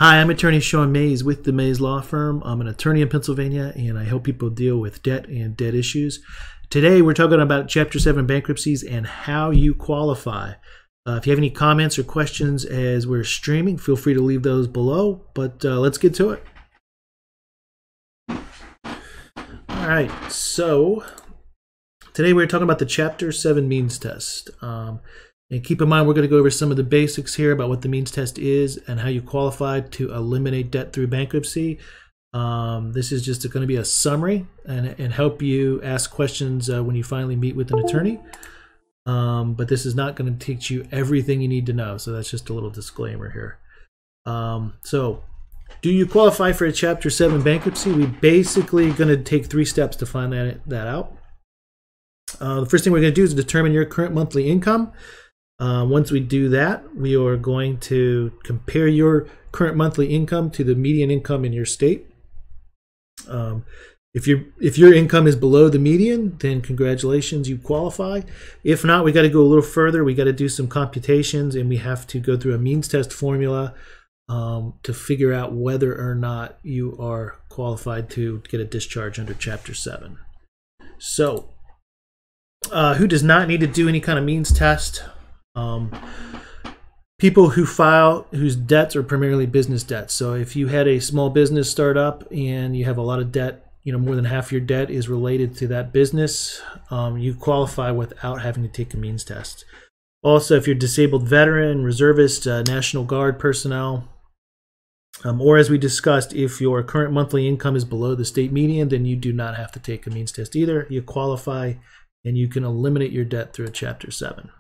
Hi, I'm attorney Sean Mays with the Mays Law Firm. I'm an attorney in Pennsylvania, and I help people deal with debt and debt issues. Today, we're talking about Chapter 7 bankruptcies and how you qualify. If you have any comments or questions as we're streaming, feel free to leave those below, but let's get to it. All right, so today we're talking about the Chapter 7 means test. And keep in mind, we're going to go over some of the basics here about what the means test is and how you qualify to eliminate debt through bankruptcy. This is just going to be a summary and help you ask questions when you finally meet with an attorney. But this is not going to teach you everything you need to know. So that's just a little disclaimer here. So do you qualify for a Chapter 7 bankruptcy? We basically going to take 3 steps to find that out. The first thing we're going to do is determine your current monthly income. Once we do that, we are going to compare your current monthly income to the median income in your state. If your income is below the median, then congratulations, you qualify. If not, we got to go a little further. We got to do some computations, and we have to go through a means test formula to figure out whether or not you are qualified to get a discharge under Chapter 7. So, who does not need to do any kind of means test? People who file whose debts are primarily business debts. So if you had a small business start up and you have a lot of debt, more than half your debt is related to that business, you qualify without having to take a means test. Also, if you're disabled veteran, reservist, National Guard personnel, or as we discussed, if your current monthly income is below the state median, then you do not have to take a means test either. You qualify and you can eliminate your debt through a Chapter 7.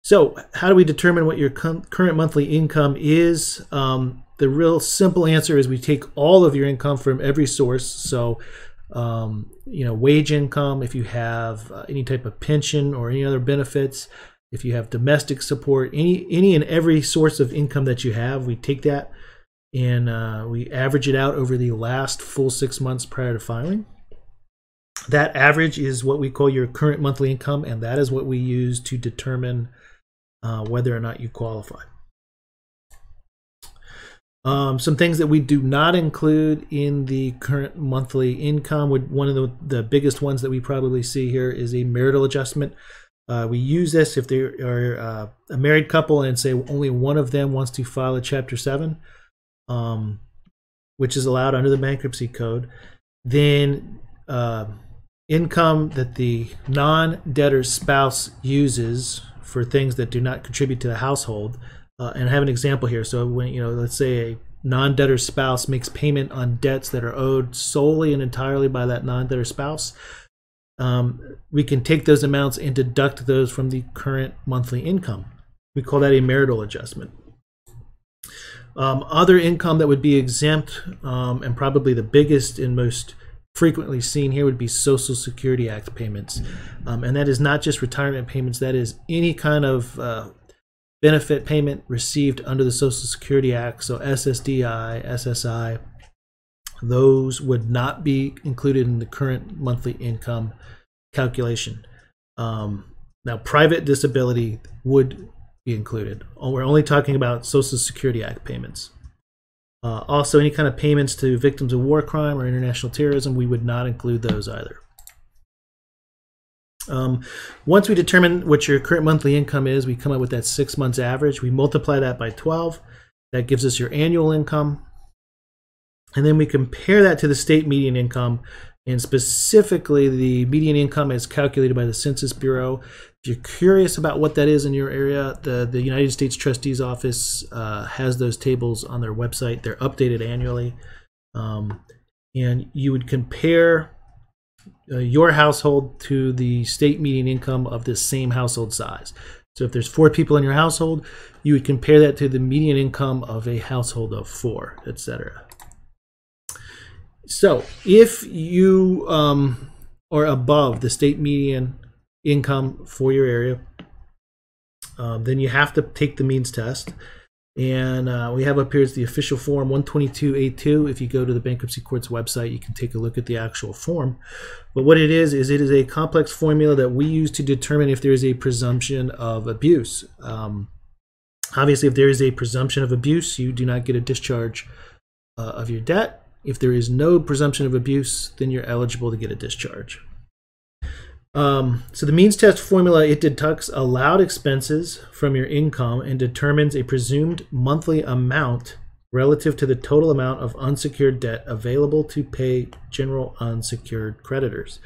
So how do we determine what your current monthly income is? The real simple answer is we take all of your income from every source. So, wage income, if you have any type of pension or any other benefits, if you have domestic support, any and every source of income that you have, we take that and we average it out over the last full 6 months prior to filing. That average is what we call your current monthly income, and that is what we use to determine whether or not you qualify. Some things that we do not include in the current monthly income, one of the biggest ones that we probably see here is a marital adjustment. We use this if they are a married couple and say only one of them wants to file a Chapter 7, which is allowed under the bankruptcy code. Then income that the non-debtor spouse uses for things that do not contribute to the household. And I have an example here. So when, let's say a non-debtor spouse makes payment on debts that are owed solely and entirely by that non-debtor spouse, we can take those amounts and deduct those from the current monthly income. We call that a marital adjustment. Other income that would be exempt, and probably the biggest and most frequently seen here, would be Social Security Act payments. And that is not just retirement payments, that is any kind of benefit payment received under the Social Security Act. So SSDI, SSI, those would not be included in the current monthly income calculation. Now, private disability would be included. We're only talking about Social Security Act payments. Also, any kind of payments to victims of war crime or international terrorism, we would not include those either. Once we determine what your current monthly income is, we come up with that 6 months average. We multiply that by 12. That gives us your annual income. And then we compare that to the state median income. And specifically, the median income is calculated by the Census Bureau. If you're curious about what that is in your area, the United States Trustee's Office has those tables on their website. They're updated annually. And you would compare your household to the state median income of the same household size. So if there's 4 people in your household, you would compare that to the median income of a household of 4, etc. So if you are above the state median income for your area, then you have to take the means test. And we have up here is the official form 122A2. If you go to the bankruptcy court's website, you can take a look at the actual form. But what it is it is a complex formula that we use to determine if there is a presumption of abuse. Obviously, if there is a presumption of abuse, you do not get a discharge of your debt. If there is no presumption of abuse, then you're eligible to get a discharge. So the means test formula, it deducts allowed expenses from your income and determines a presumed monthly amount relative to the total amount of unsecured debt available to pay general unsecured creditors.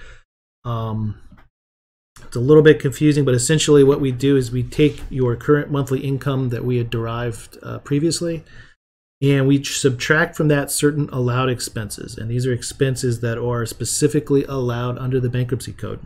It's a little bit confusing, but essentially what we do is we take your current monthly income that we had derived previously, and we subtract from that certain allowed expenses. And these are expenses that are specifically allowed under the Bankruptcy Code.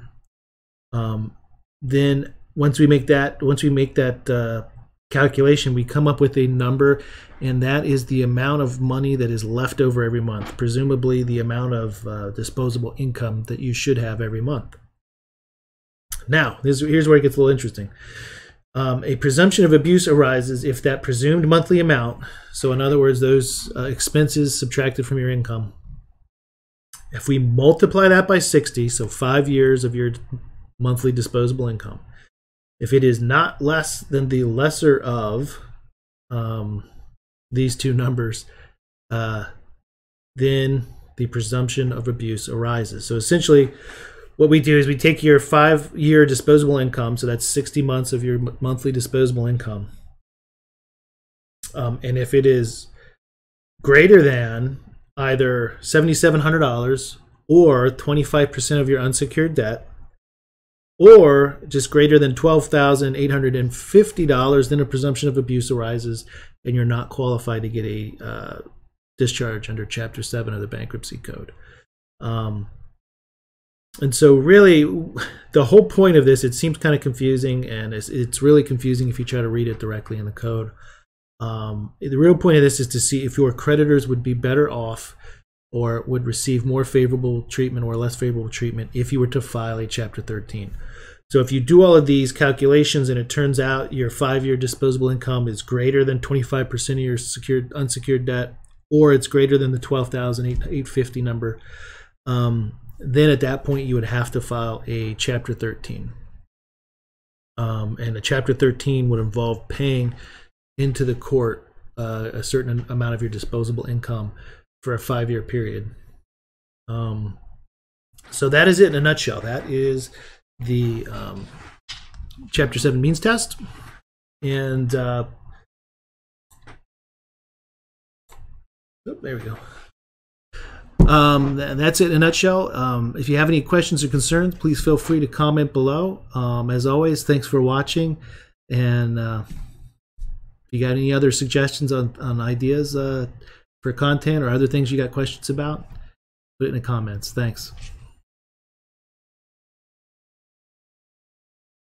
Then once we make that calculation, we come up with a number, and that is the amount of money that is left over every month, presumably the amount of disposable income that you should have every month. Now, here's where it gets a little interesting. A presumption of abuse arises if that presumed monthly amount, so in other words, those expenses subtracted from your income, if we multiply that by 60, so 5 years of your monthly disposable income, if it is not less than the lesser of these two numbers, then the presumption of abuse arises. So essentially, what we do is we take your 5-year disposable income, so that's 60 months of your monthly disposable income, and if it is greater than either $7,700 or 25% of your unsecured debt, or just greater than $12,850, then a presumption of abuse arises, and you're not qualified to get a discharge under Chapter 7 of the Bankruptcy Code. And so really, the whole point of this, it seems kind of confusing, and it's really confusing if you try to read it directly in the code. The real point of this is to see if your creditors would be better off or would receive more favorable treatment or less favorable treatment if you were to file a Chapter 13. So if you do all of these calculations and it turns out your 5-year disposable income is greater than 25% of your unsecured debt, or it's greater than the $12,850 number, then at that point you would have to file a Chapter 13. And a Chapter 13 would involve paying into the court a certain amount of your disposable income for a 5-year period. So that is it in a nutshell. That is the Chapter 7 means test. And there we go. That's it in a nutshell. If you have any questions or concerns, please feel free to comment below. As always, thanks for watching. And if you got any other suggestions on ideas for content or other things you got questions about, put it in the comments. Thanks.